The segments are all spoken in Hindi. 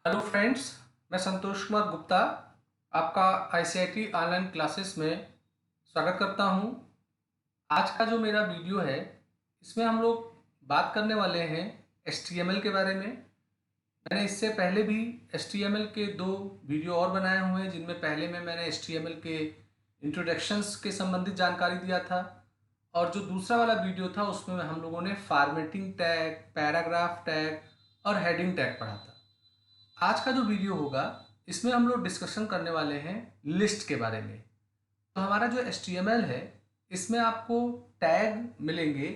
हेलो फ्रेंड्स, मैं संतोष कुमार गुप्ता आपका आईसीआईटी ऑनलाइन क्लासेस में स्वागत करता हूं। आज का जो मेरा वीडियो है इसमें हम लोग बात करने वाले हैं एचटीएमएल के बारे में। मैंने इससे पहले भी एचटीएमएल के दो वीडियो और बनाए हुए हैं जिनमें पहले में मैंने एचटीएमएल के इंट्रोडक्शंस के संबंधित जानकारी दिया था और जो दूसरा वाला वीडियो था उसमें हम लोगों ने फॉर्मेटिंग टैग, पैराग्राफ टैग और हेडिंग टैग पढ़ा था। आज का जो वीडियो होगा इसमें हम लोग डिस्कशन करने वाले हैं लिस्ट के बारे में। तो हमारा जो HTML है इसमें आपको टैग मिलेंगे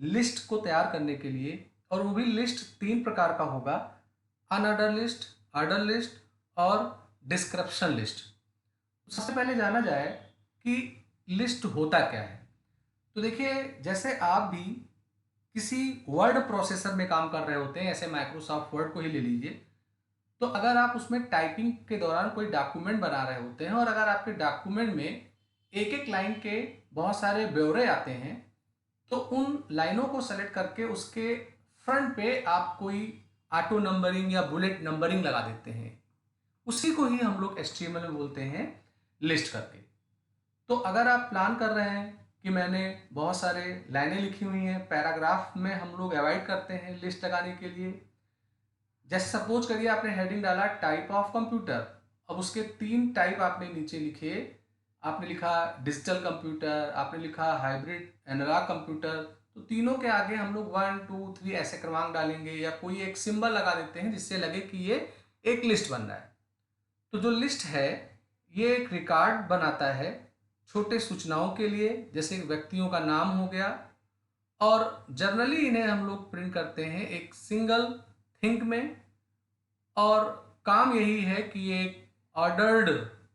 लिस्ट को तैयार करने के लिए, और वो भी लिस्ट तीन प्रकार का होगा: अनऑर्डर लिस्ट, ऑर्डर लिस्ट और डिस्क्रिप्शन लिस्ट। सबसे पहले जाना जाए कि लिस्ट होता क्या है। तो देखिए, जैसे आप भी किसी वर्ड प्रोसेसर में काम कर रहे होते हैं, ऐसे माइक्रोसॉफ्ट वर्ड को ही ले लीजिए। तो अगर आप उसमें टाइपिंग के दौरान कोई डॉक्यूमेंट बना रहे होते हैं और अगर आपके डॉक्यूमेंट में एक एक लाइन के बहुत सारे ब्यौरे आते हैं, तो उन लाइनों को सेलेक्ट करके उसके फ्रंट पे आप कोई ऑटो नंबरिंग या बुलेट नंबरिंग लगा देते हैं। उसी को ही हम लोग HTML में बोलते हैं लिस्ट करके। तो अगर आप प्लान कर रहे हैं कि मैंने बहुत सारे लाइनें लिखी हुई हैं, पैराग्राफ में हम लोग अवॉइड करते हैं लिस्ट लगाने के लिए। जैसे सपोज करिए आपने हेडिंग डाला टाइप ऑफ कंप्यूटर, अब उसके तीन टाइप आपने नीचे लिखे। आपने लिखा डिजिटल कंप्यूटर, आपने लिखा हाइब्रिड एनालॉग कंप्यूटर। तो तीनों के आगे हम लोग 1 2 3 ऐसे क्रमांक डालेंगे या कोई एक सिंबल लगा देते हैं जिससे लगे कि ये एक लिस्ट बन रहा है। तो जो लिस्ट है ये एक रिकॉर्ड बनाता है छोटे सूचनाओं के लिए, जैसे व्यक्तियों का नाम हो गया, और जनरली इन्हें हम लोग प्रिंट करते हैं एक सिंगल थिंक में। और काम यही है कि ये एक ऑर्डर्ड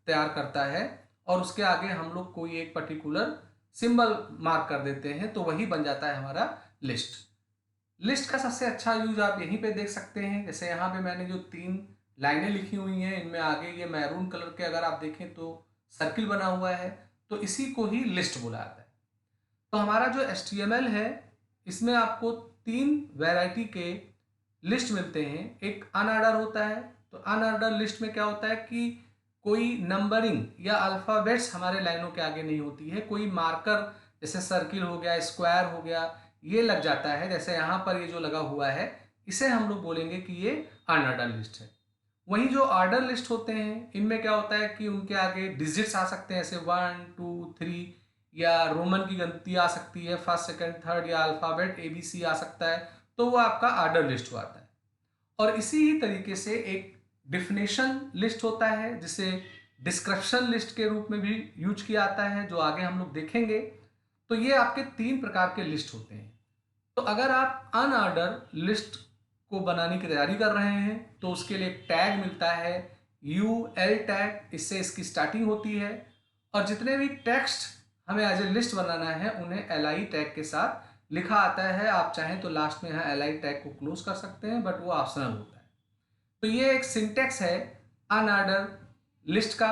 तैयार करता है और उसके आगे हम लोग कोई एक पर्टिकुलर सिंबल मार्क कर देते हैं, तो वही बन जाता है हमारा लिस्ट। लिस्ट का सबसे अच्छा यूज आप यहीं पे देख सकते हैं। जैसे यहाँ पे मैंने जो तीन लाइनें लिखी हुई हैं, इनमें आगे ये मैरून कलर के अगर आप देखें तो सर्किल बना हुआ है, तो इसी को ही लिस्ट बोला जाता है। तो हमारा जो HTML है इसमें आपको तीन वैरायटी के लिस्ट मिलते हैं। एक अनऑर्डर होता है। तो अनऑर्डर लिस्ट में क्या होता है कि कोई नंबरिंग या अल्फ़ाबेट्स हमारे लाइनों के आगे नहीं होती है, कोई मार्कर जैसे सर्किल हो गया, स्क्वायर हो गया, ये लग जाता है। जैसे यहाँ पर ये जो लगा हुआ है इसे हम लोग बोलेंगे कि ये अनऑर्डर लिस्ट है। वहीं जो ऑर्डर लिस्ट होते हैं इनमें क्या होता है कि उनके आगे डिजिट्स आ सकते हैं, जैसे 1 2 3, या रोमन की गिनती आ सकती है, फर्स्ट सेकंड थर्ड, या अल्फ़ाबेट ABC आ सकता है। तो वो आपका ऑर्डर लिस्ट हो आता है। और इसी ही तरीके से एक डिफिनेशन लिस्ट होता है जिसे डिस्क्रिप्शन लिस्ट के रूप में भी यूज किया आता है, जो आगे हम लोग देखेंगे। तो ये आपके तीन प्रकार के लिस्ट होते हैं। तो अगर आप अनऑर्डर लिस्ट को बनाने की तैयारी कर रहे हैं तो उसके लिए एक टैग मिलता है UL टैग, इससे इसकी स्टार्टिंग होती है। और जितने भी टेक्स्ट हमें एज ए लिस्ट बनाना है उन्हें LI टैग के साथ लिखा आता है। आप चाहें तो लास्ट में यहाँ LI टैग को क्लोज कर सकते हैं, बट वो ऑप्शनल होता है। तो ये एक सिंटेक्स है अनऑर्डर लिस्ट का।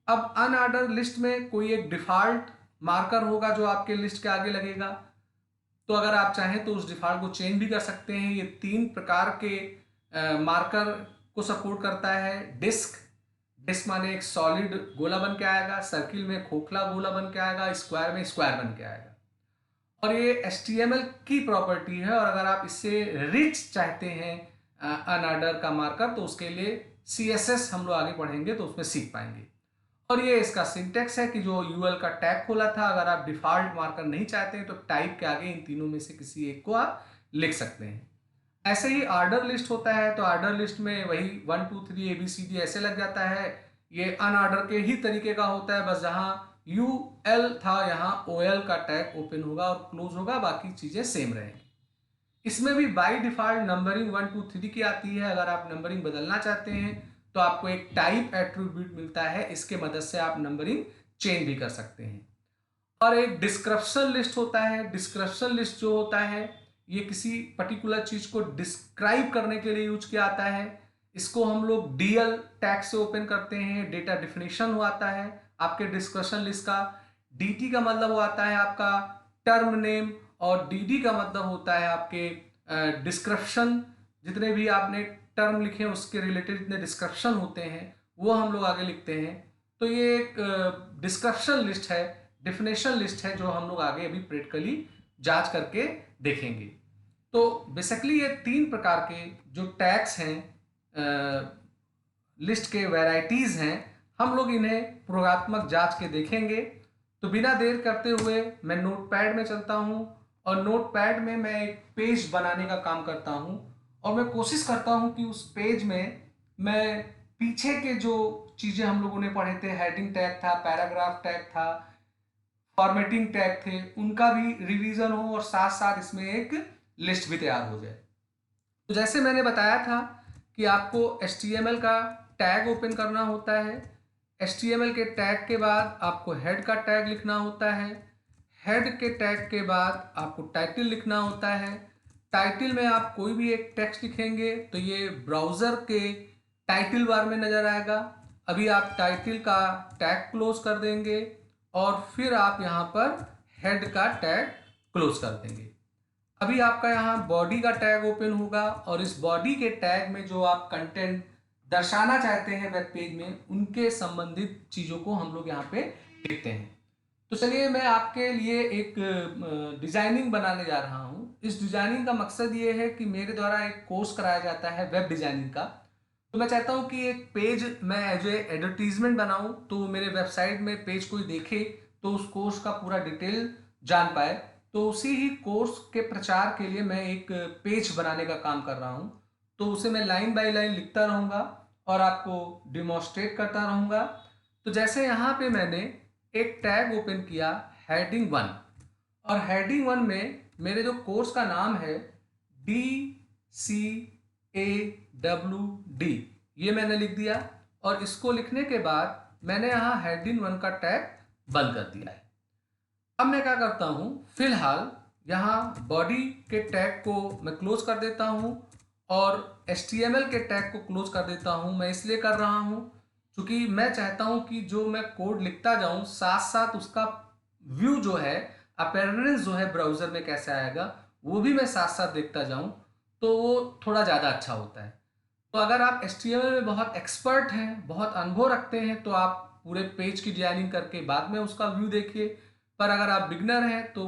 अब अनऑर्डर लिस्ट में कोई एक डिफॉल्ट मार्कर होगा जो आपके लिस्ट के आगे लगेगा। तो अगर आप चाहें तो उस डिफॉल्ट को चेंज भी कर सकते हैं। ये तीन प्रकार के मार्कर को सपोर्ट करता है। डिस्क, डिस्क माने एक सॉलिड गोला बन के आएगा, सर्किल में खोखला गोला बन के आएगा, स्क्वायर में स्क्वायर बन के आएगा। और ये HTML की प्रॉपर्टी है। और अगर आप इससे रिच चाहते हैं अनऑर्डर का मार्कर, तो उसके लिए CSS हम लोग आगे पढ़ेंगे तो उसमें सीख पाएंगे। और ये इसका सिंटेक्स है कि जो UL का टैग खोला था, अगर आप डिफॉल्ट मार्कर नहीं चाहते हैं तो टाइप के आगे इन तीनों में से किसी एक को आप लिख सकते हैं। ऐसे ही ऑर्डर लिस्ट होता है। तो ऑर्डर लिस्ट में वही 1 2 3 ABCD ऐसे लग जाता है। ये अनऑर्डर के ही तरीके का होता है, बस जहाँ UL था यहाँ OL का टैग ओपन होगा और क्लोज होगा, बाकी चीजें सेम रहेंगी। इसमें भी बाय डिफॉल्ट नंबरिंग 1 2 3 की आती है। अगर आप नंबरिंग बदलना चाहते हैं तो आपको एक टाइप एट्रीब्यूट मिलता है, इसके मदद से आप नंबरिंग चेंज भी कर सकते हैं। और एक डिस्क्रिप्शन लिस्ट होता है। डिस्क्रिप्शन लिस्ट जो होता है ये किसी पर्टिकुलर चीज को डिस्क्राइब करने के लिए यूज किया जाता है। इसको हम लोग DL टैग से ओपन करते हैं। डेटा डिफिनेशन हो आता है आपके डिस्क्रिप्शन लिस्ट का। DT का मतलब हो आता है आपका टर्म नेम, और DD का मतलब होता है आपके डिस्क्रिप्शन। जितने भी आपने टर्म लिखे उसके रिलेटेड जितने डिस्क्रिप्शन होते हैं वो हम लोग आगे लिखते हैं। तो ये एक डिस्क्रिप्शन लिस्ट है, डेफिनेशन लिस्ट है, जो हम लोग आगे अभी प्रैक्टिकली जांच करके देखेंगे। तो बेसिकली ये 3 प्रकार के जो टैग्स हैं, लिस्ट के वैरायटीज़ हैं, हम लोग इन्हें प्रयोगात्मक जांच के देखेंगे। तो बिना देर करते हुए मैं नोटपैड में चलता हूं और नोटपैड में मैं एक पेज बनाने का काम करता हूं और मैं कोशिश करता हूं कि उस पेज में मैं पीछे के जो चीज़ें हम लोगों ने पढ़े थे, हेडिंग टैग था, पैराग्राफ टैग था, फॉर्मेटिंग टैग थे, उनका भी रिवीजन हो और साथ साथ इसमें एक लिस्ट भी तैयार हो जाए। तो जैसे मैंने बताया था कि आपको HTML का टैग ओपन करना होता है। HTML के टैग के बाद आपको हेड का टैग लिखना होता है। हेड के टैग के बाद आपको टाइटल लिखना होता है। टाइटल में आप कोई भी एक टेक्स्ट लिखेंगे तो ये ब्राउज़र के टाइटल बार में नज़र आएगा। अभी आप टाइटल का टैग क्लोज कर देंगे और फिर आप यहाँ पर हेड का टैग क्लोज कर देंगे। अभी आपका यहाँ बॉडी का टैग ओपन होगा और इस बॉडी के टैग में जो आप कंटेंट दर्शाना चाहते हैं वेब पेज में, उनके संबंधित चीज़ों को हम लोग यहाँ पे लिखते हैं। तो चलिए मैं आपके लिए एक डिजाइनिंग बनाने जा रहा हूँ। इस डिजाइनिंग का मकसद ये है कि मेरे द्वारा एक कोर्स कराया जाता है वेब डिजाइनिंग का। तो मैं चाहता हूँ कि एक पेज मैं एज ए एडवर्टीजमेंट बनाऊँ, तो मेरे वेबसाइट में पेज कोई देखे तो उस कोर्स का पूरा डिटेल जान पाए। तो उसी ही कोर्स के प्रचार के लिए मैं एक पेज बनाने का काम कर रहा हूँ। तो उसे मैं लाइन बाय लाइन लिखता रहूँगा और आपको डिमॉन्स्ट्रेट करता रहूँगा। तो जैसे यहाँ पे मैंने एक टैग ओपन किया हेडिंग 1, और हेडिंग 1 में मेरे जो कोर्स का नाम है DCAWD, ये मैंने लिख दिया और इसको लिखने के बाद मैंने यहाँ हेडिंग 1 का टैग बंद कर दिया है। अब मैं क्या करता हूँ, फिलहाल यहाँ बॉडी के टैग को मैं क्लोज कर देता हूँ और HTML के टैग को क्लोज कर देता हूँ। मैं इसलिए कर रहा हूँ क्योंकि मैं चाहता हूँ कि जो मैं कोड लिखता जाऊँ साथ साथ उसका व्यू जो है, अपीयरेंस जो है ब्राउज़र में कैसे आएगा, वो भी मैं साथ साथ देखता जाऊँ, तो वो थोड़ा ज़्यादा अच्छा होता है। तो अगर आप HTML में बहुत एक्सपर्ट हैं, बहुत अनुभव रखते हैं, तो आप पूरे पेज की डिजाइनिंग करके बाद में उसका व्यू देखिए। पर अगर आप बिगनर हैं तो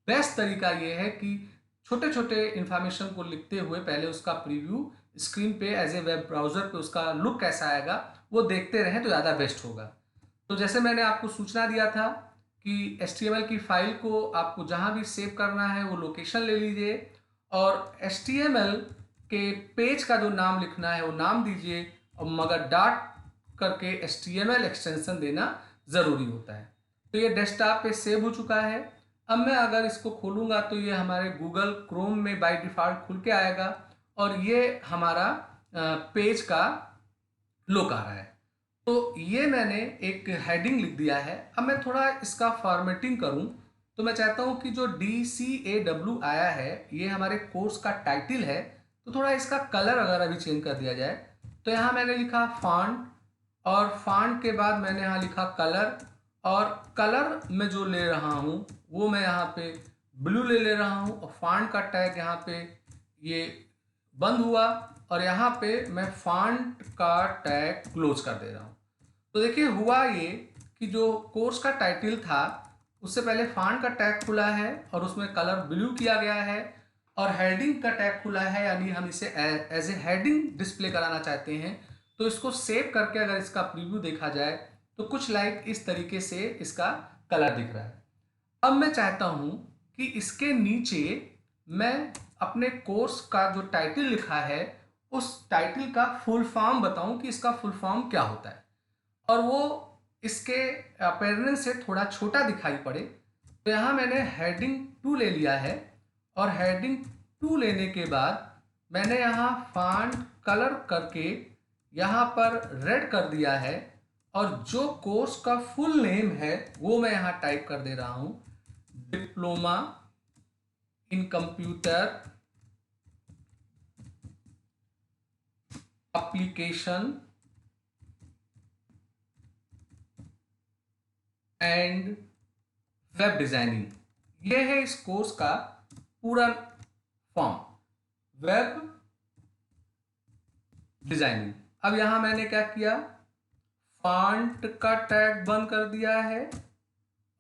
बेस्ट तरीका ये है कि छोटे छोटे इन्फॉर्मेशन को लिखते हुए पहले उसका प्रीव्यू स्क्रीन पे एज ए वेब ब्राउज़र पे उसका लुक कैसा आएगा वो देखते रहें तो ज़्यादा बेस्ट होगा। तो जैसे मैंने आपको सूचना दिया था कि HTML की फाइल को आपको जहाँ भी सेव करना है वो लोकेशन ले लीजिए और HTML के पेज का जो नाम लिखना है वो नाम दीजिए, और मगर डॉट करके HTML एक्सटेंशन देना ज़रूरी होता है। तो ये डेस्कटॉप पे सेव हो चुका है। अब मैं अगर इसको खोलूँगा तो ये हमारे गूगल क्रोम में बाय डिफ़ॉल्ट खुल के आएगा और ये हमारा पेज का लुक आ रहा है। तो ये मैंने एक हेडिंग लिख दिया है। अब मैं थोड़ा इसका फॉर्मेटिंग करूं तो मैं चाहता हूं कि जो DCAW आया है ये हमारे कोर्स का टाइटल है, तो थोड़ा इसका कलर अगर अभी चेंज कर दिया जाए। तो यहाँ मैंने लिखा फॉन्ट और फॉन्ट के बाद मैंने यहाँ लिखा कलर, और कलर में जो ले रहा हूँ वो मैं यहाँ पे ब्लू ले रहा हूँ और फॉन्ट का टैग यहाँ पे ये बंद हुआ और यहाँ पे मैं फॉन्ट का टैग क्लोज कर दे रहा हूँ। तो देखिए हुआ ये कि जो कोर्स का टाइटल था उससे पहले फॉन्ट का टैग खुला है और उसमें कलर ब्लू किया गया है, और हेडिंग का टैग खुला है, यानी हम इसे एज ए हेडिंग डिस्प्ले कराना चाहते हैं। तो इसको सेव करके अगर इसका प्रीव्यू देखा जाए तो कुछ लाइक इस तरीके से इसका कलर दिख रहा है। अब मैं चाहता हूं कि इसके नीचे मैं अपने कोर्स का जो टाइटल लिखा है उस टाइटल का फुल फॉर्म बताऊं कि इसका फुल फॉर्म क्या होता है, और वो इसके अपीयरेंस से थोड़ा छोटा दिखाई पड़े। तो यहाँ मैंने हेडिंग 2 ले लिया है और हेडिंग 2 लेने के बाद मैंने यहाँ फॉन्ट कलर करके यहाँ पर रेड कर दिया है, और जो कोर्स का फुल नेम है वो मैं यहाँ टाइप कर दे रहा हूँ, diploma in computer application and web designing. ये है इस कोर्स का पूरा फॉर्म, वेब डिजाइनिंग। अब यहाँ मैंने क्या किया, फॉन्ट का टैग बंद कर दिया है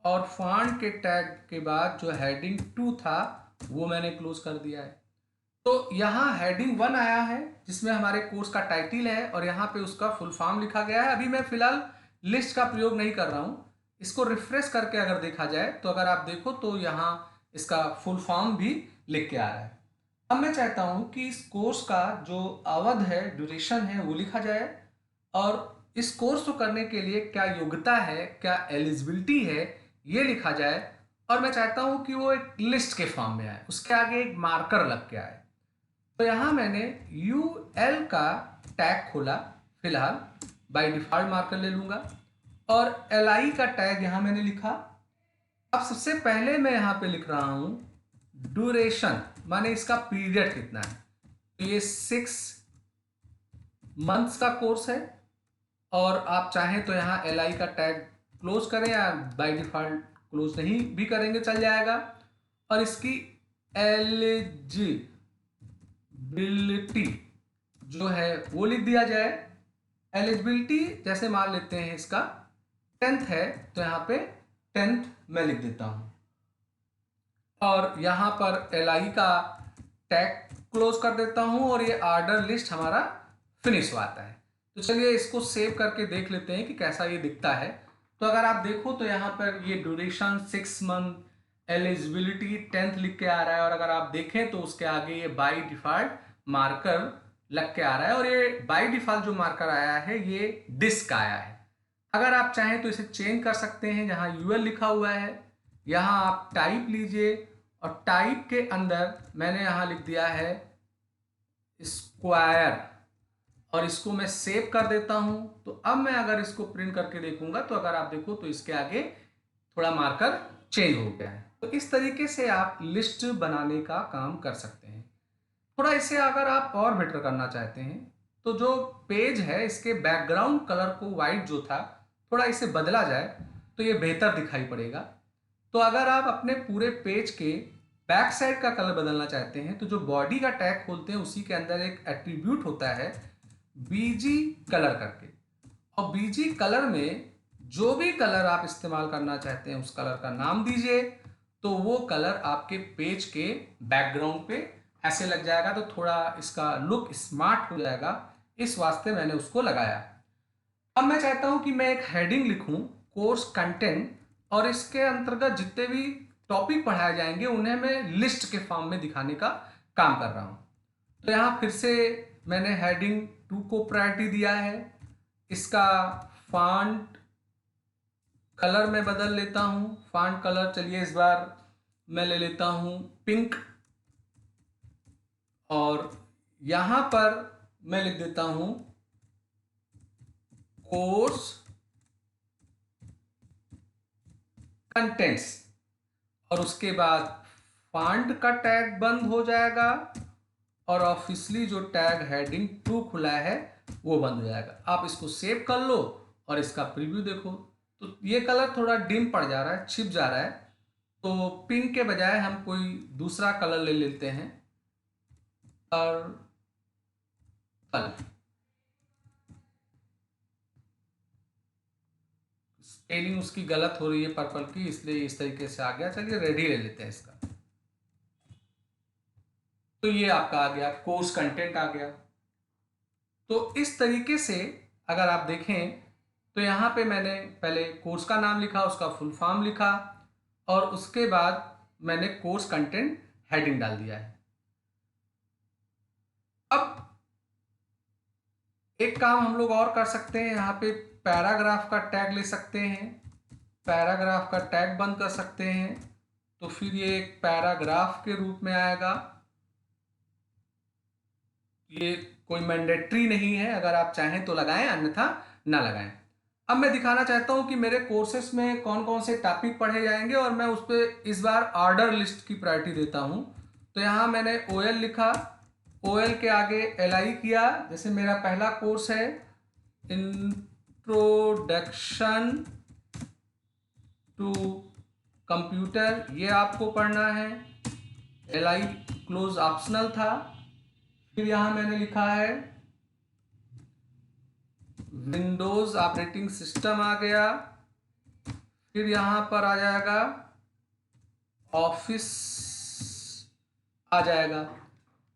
और फॉन्ट के टैग के बाद जो हेडिंग 2 था वो मैंने क्लोज कर दिया है। तो यहाँ हेडिंग 1 आया है जिसमें हमारे कोर्स का टाइटल है और यहाँ पे उसका फुल फॉर्म लिखा गया है। अभी मैं फिलहाल लिस्ट का प्रयोग नहीं कर रहा हूँ। इसको रिफ्रेश करके अगर देखा जाए तो अगर आप देखो तो यहाँ इसका फुल फॉर्म भी लिख के आ रहा है। अब मैं चाहता हूँ कि इस कोर्स का जो अवध है, ड्यूरेशन है, वो लिखा जाए और इस कोर्स को करने के लिए क्या योग्यता है, क्या एलिजिबिलिटी है, ये लिखा जाए। और मैं चाहता हूँ कि वो एक लिस्ट के फॉर्म में आए, उसके आगे एक मार्कर लग के आए। तो यहाँ मैंने UL का टैग खोला, फिलहाल बाय डिफॉल्ट मार्कर ले लूंगा और LI का टैग यहाँ मैंने लिखा। अब सबसे पहले मैं यहाँ पे लिख रहा हूँ ड्यूरेशन, माने इसका पीरियड कितना है। तो ये 6 मंथ्स का कोर्स है और आप चाहें तो यहाँ LI का टैग क्लोज करें या बाय डिफॉल्ट क्लोज नहीं भी करेंगे चल जाएगा। और इसकी एलिजिबिलिटी जो है वो लिख दिया जाए। एलिजिबिलिटी जैसे मान लेते हैं इसका 10th है तो यहाँ पे 10th मैं लिख देता हूँ और यहाँ पर LI का टैग क्लोज कर देता हूँ और ये ऑर्डर लिस्ट हमारा फिनिश हो आता है। तो चलिए इसको सेव करके देख लेते हैं कि कैसा ये दिखता है। तो अगर आप देखो तो यहाँ पर ये ड्यूरेशन 6 मंथ, एलिजिबिलिटी 10th लिख के आ रहा है और अगर आप देखें तो उसके आगे ये बाय डिफॉल्ट मार्कर लग के आ रहा है और ये बाय डिफॉल्ट जो मार्कर आया है ये डिस्क आया है। अगर आप चाहें तो इसे चेंज कर सकते हैं, जहाँ UL लिखा हुआ है यहाँ आप टाइप लीजिए और टाइप के अंदर मैंने यहाँ लिख दिया है स्क्वायर और इसको मैं सेव कर देता हूं। तो अब मैं अगर इसको प्रिंट करके देखूंगा तो अगर आप देखो तो इसके आगे थोड़ा मार्कर चेंज हो गया है। तो इस तरीके से आप लिस्ट बनाने का काम कर सकते हैं। थोड़ा इसे अगर आप और बेटर करना चाहते हैं तो जो पेज है इसके बैकग्राउंड कलर को वाइट जो था थोड़ा इसे बदला जाए तो ये बेहतर दिखाई पड़ेगा। तो अगर आप अपने पूरे पेज के बैक साइड का कलर बदलना चाहते हैं तो जो बॉडी का टैग खोलते हैं उसी के अंदर एक एट्रीब्यूट होता है BG कलर करके, और BG कलर में जो भी कलर आप इस्तेमाल करना चाहते हैं उस कलर का नाम दीजिए तो वो कलर आपके पेज के बैकग्राउंड पे ऐसे लग जाएगा। तो थोड़ा इसका लुक स्मार्ट हो जाएगा, इस वास्ते मैंने उसको लगाया। अब मैं चाहता हूं कि मैं एक हेडिंग लिखूं कोर्स कंटेंट और इसके अंतर्गत जितने भी टॉपिक पढ़ाए जाएंगे उन्हें मैं लिस्ट के फॉर्म में दिखाने का काम कर रहा हूं। तो यहाँ फिर से मैंने हेडिंग 2 को प्रायोरिटी दिया है। इसका फॉन्ट कलर मैं बदल लेता हूं। फॉन्ट कलर चलिए इस बार मैं ले लेता हूं पिंक और यहां पर मैं लिख देता हूं कोर्स कंटेंट्स और उसके बाद फॉन्ट का टैग बंद हो जाएगा और ऑफिशियली जो टैग हेडिंग 2 खुला है वो बंद हो जाएगा। आप इसको सेव कर लो और इसका प्रीव्यू देखो तो ये कलर थोड़ा डिम पड़ जा रहा है, छिप जा रहा है। तो पिंक के बजाय हम कोई दूसरा कलर ले लेते हैं और स्पेलिंग उसकी गलत हो रही है पर्पल की, इसलिए इस तरीके से आ गया। चलिए रेड ही ले लेते हैं इसका। तो ये आपका आ गया, कोर्स कंटेंट आ गया। तो इस तरीके से अगर आप देखें तो यहाँ पे मैंने पहले कोर्स का नाम लिखा, उसका फुल फॉर्म लिखा और उसके बाद मैंने कोर्स कंटेंट हेडिंग डाल दिया है। अब एक काम हम लोग और कर सकते हैं, यहाँ पे पैराग्राफ का टैग ले सकते हैं, पैराग्राफ का टैग बंद कर सकते हैं तो फिर ये एक पैराग्राफ के रूप में आएगा। ये कोई मैंडेटरी नहीं है, अगर आप चाहें तो लगाएं अन्यथा ना लगाएं। अब मैं दिखाना चाहता हूं कि मेरे कोर्सेस में कौन कौन से टॉपिक पढ़े जाएंगे और मैं उस पर इस बार ऑर्डर लिस्ट की प्रायोरिटी देता हूं। तो यहाँ मैंने OL लिखा, OL के आगे LI किया। जैसे मेरा पहला कोर्स है इंट्रोडक्शन टू कंप्यूटर, ये आपको पढ़ना है। LI क्लोज ऑप्शनल था। फिर यहाँ मैंने लिखा है विंडोज़ ऑपरेटिंग सिस्टम आ गया, फिर यहाँ पर आ जाएगा ऑफिस आ जाएगा।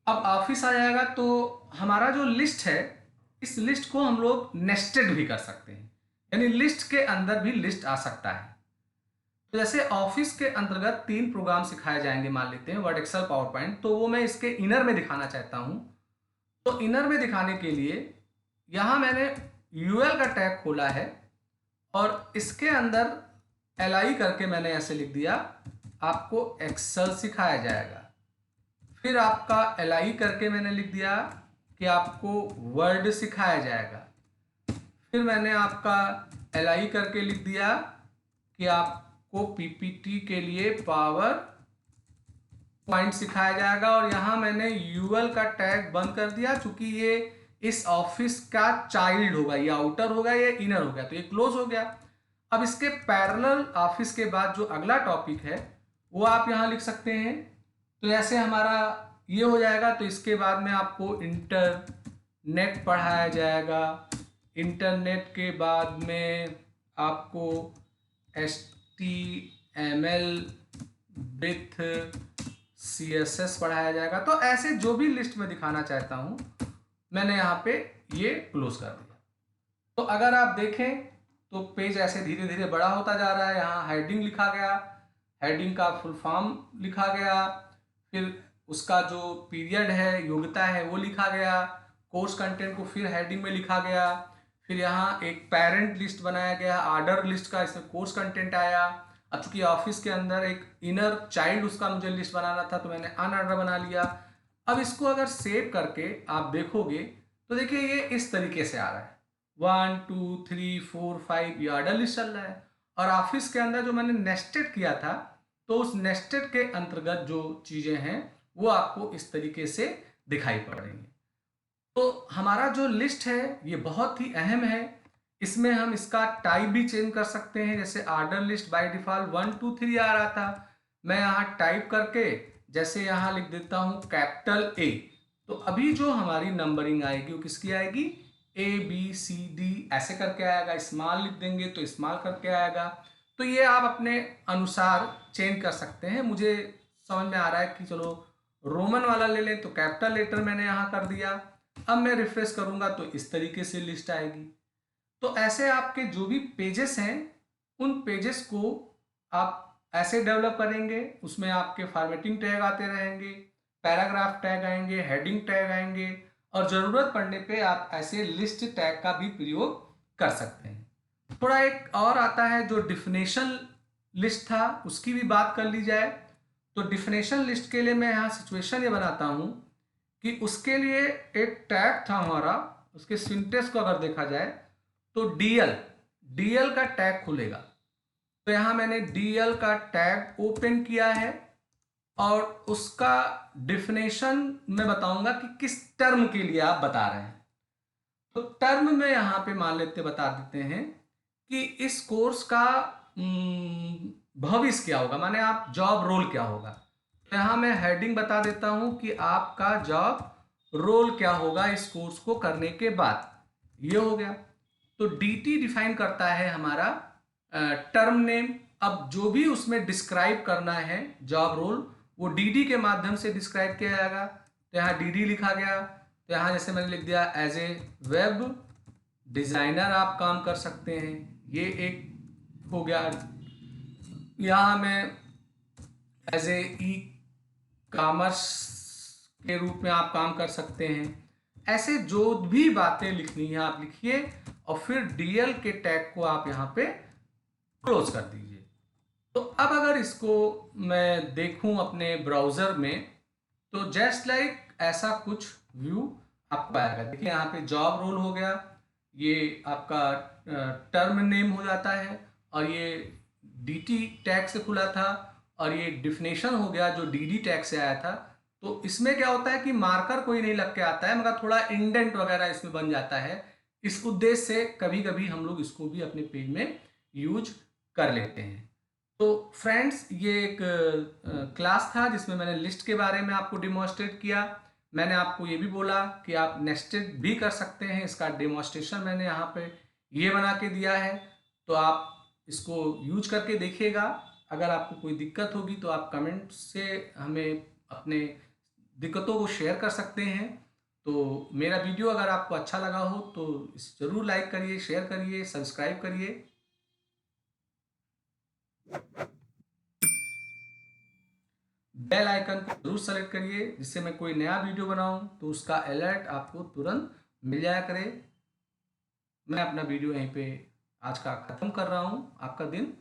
अब ऑफिस आ जाएगा तो हमारा जो लिस्ट है, इस लिस्ट को हम लोग नेस्टेड भी कर सकते हैं, यानी लिस्ट के अंदर भी लिस्ट आ सकता है। तो जैसे ऑफिस के अंतर्गत 3 प्रोग्राम सिखाए जाएंगे, मान लेते हैं वर्ड, एक्सेल, पावर पॉइंट, तो वो मैं इसके इनर में दिखाना चाहता हूँ। तो इनर में दिखाने के लिए यहाँ मैंने यूएल का टैग खोला है और इसके अंदर एलआई करके मैंने ऐसे लिख दिया, आपको एक्सेल सिखाया जाएगा। फिर आपका एलआई करके मैंने लिख दिया कि आपको वर्ड सिखाया जाएगा। फिर मैंने आपका एलआई करके लिख दिया कि आपको पीपीटी के लिए पावर पॉइंट सिखाया जाएगा। और यहाँ मैंने यूएल का टैग बंद कर दिया, चूंकि ये इस ऑफिस का चाइल्ड होगा, ये आउटर होगा, ये इनर हो गया, तो ये क्लोज हो गया। अब इसके पैरेलल ऑफिस के बाद जो अगला टॉपिक है वो आप यहाँ लिख सकते हैं। तो ऐसे हमारा ये हो जाएगा। तो इसके बाद में आपको इंटरनेट पढ़ाया जाएगा। इंटरनेट के बाद में आपको HTML विथ CSS पढ़ाया जाएगा। तो ऐसे जो भी लिस्ट में दिखाना चाहता हूँ मैंने यहाँ पे ये क्लोज कर दिया। तो अगर आप देखें तो पेज ऐसे धीरे धीरे बड़ा होता जा रहा है। यहाँ हेडिंग लिखा गया, हेडिंग का फुल फॉर्म लिखा गया, फिर उसका जो पीरियड है, योग्यता है, वो लिखा गया, कोर्स कंटेंट को फिर हेडिंग में लिखा गया, फिर यहाँ एक पेरेंट लिस्ट बनाया गया, ऑर्डर लिस्ट का, इसमें कोर्स कंटेंट आया। अब चूंकि ऑफिस के अंदर एक इनर चाइल्ड उसका मुझे लिस्ट बनाना था तो मैंने अनऑर्डर बना लिया। अब इसको अगर सेव करके आप देखोगे तो देखिए ये इस तरीके से आ रहा है, 1 2 3 4 5 ये ऑर्डर लिस्ट चल रहा है। और ऑफिस के अंदर जो मैंने नेस्टेड किया था तो उस नेस्टेड के अंतर्गत जो चीज़ें हैं वो आपको इस तरीके से दिखाई पड़ रही हैं। तो हमारा जो लिस्ट है ये बहुत ही अहम है। इसमें हम इसका टाइप भी चेंज कर सकते हैं। जैसे ऑर्डर लिस्ट बाय डिफॉल्ट 1 2 3 आ रहा था, मैं यहाँ टाइप करके जैसे यहाँ लिख देता हूँ कैपिटल A, तो अभी जो हमारी नंबरिंग आएगी वो किसकी आएगी, ABCD ऐसे करके आएगा। स्मॉल लिख देंगे तो स्मॉल करके आएगा। तो ये आप अपने अनुसार चेंज कर सकते हैं। मुझे समझ में आ रहा है कि चलो रोमन वाला ले लें, तो कैपिटल लेटर मैंने यहाँ कर दिया। अब मैं रिफ्रेश करूँगा तो इस तरीके से लिस्ट आएगी। तो ऐसे आपके जो भी पेजेस हैं उन पेजेस को आप ऐसे डेवलप करेंगे, उसमें आपके फॉर्मेटिंग टैग आते रहेंगे, पैराग्राफ टैग आएंगे, हेडिंग टैग आएंगे, और ज़रूरत पड़ने पे आप ऐसे लिस्ट टैग का भी प्रयोग कर सकते हैं। थोड़ा एक और आता है जो डिफिनेशन लिस्ट था, उसकी भी बात कर ली जाए। तो डिफिनेशन लिस्ट के लिए मैं यहाँ सिचुएशन ये बनाता हूँ कि उसके लिए एक टैग था हमारा, उसके सिंटेक्स को अगर देखा जाए तो DL का टैग खुलेगा। तो यहाँ मैंने DL का टैग ओपन किया है और उसका डिफिनेशन मैं बताऊंगा कि किस टर्म के लिए आप बता रहे हैं। तो टर्म में यहाँ पे मान लेते बता देते हैं कि इस कोर्स का भविष्य क्या होगा, माने आप जॉब रोल क्या होगा। तो यहाँ मैं हेडिंग बता देता हूँ कि आपका जॉब रोल क्या होगा इस कोर्स को करने के बाद। ये हो गया। तो DT डिफाइन करता है हमारा टर्म नेम। अब जो भी उसमें डिस्क्राइब करना है जॉब रोल वो DD के माध्यम से डिस्क्राइब किया जाएगा। तो यहाँ DD लिखा गया। तो यहाँ जैसे मैंने लिख दिया एज ए वेब डिज़ाइनर आप काम कर सकते हैं, ये एक हो गया। यहाँ मैं एज ए ई-कॉमर्स के रूप में आप काम कर सकते हैं। ऐसे जो भी बातें लिखनी है आप लिखिए और फिर DL के टैग को आप यहाँ पे क्लोज कर दीजिए। तो अब अगर इसको मैं देखूं अपने ब्राउज़र में तो जस्ट लाइक ऐसा कुछ व्यू आपको आएगा। देखिए यहाँ पे जॉब रोल हो गया, ये आपका टर्म नेम हो जाता है, और ये DT टैग से खुला था, और ये डिफिनेशन हो गया जो DD टैग से आया था। तो इसमें क्या होता है कि मार्कर कोई नहीं लग के आता है, मगर थोड़ा इंडेंट वगैरह इसमें बन जाता है। इस उद्देश्य से कभी कभी हम लोग इसको भी अपने पेज में यूज कर लेते हैं। तो फ्रेंड्स ये एक क्लास था जिसमें मैंने लिस्ट के बारे में आपको डिमॉन्स्ट्रेट किया। मैंने आपको ये भी बोला कि आप नेस्टेड भी कर सकते हैं। इसका डेमोन्स्ट्रेशन मैंने यहाँ पे ये बना के दिया है, तो आप इसको यूज करके देखिएगा। अगर आपको कोई दिक्कत होगी तो आप कमेंट से हमें अपने दिक्कतों को शेयर कर सकते हैं। तो मेरा वीडियो अगर आपको अच्छा लगा हो तो इसे ज़रूर लाइक करिए, शेयर करिए, सब्सक्राइब करिए। बेल आइकन को जरूर सेलेक्ट करिए, जिससे मैं कोई नया वीडियो बनाऊं तो उसका अलर्ट आपको तुरंत मिल जाया करे। मैं अपना वीडियो यहीं पे आज का ख़त्म कर रहा हूं। आपका दिन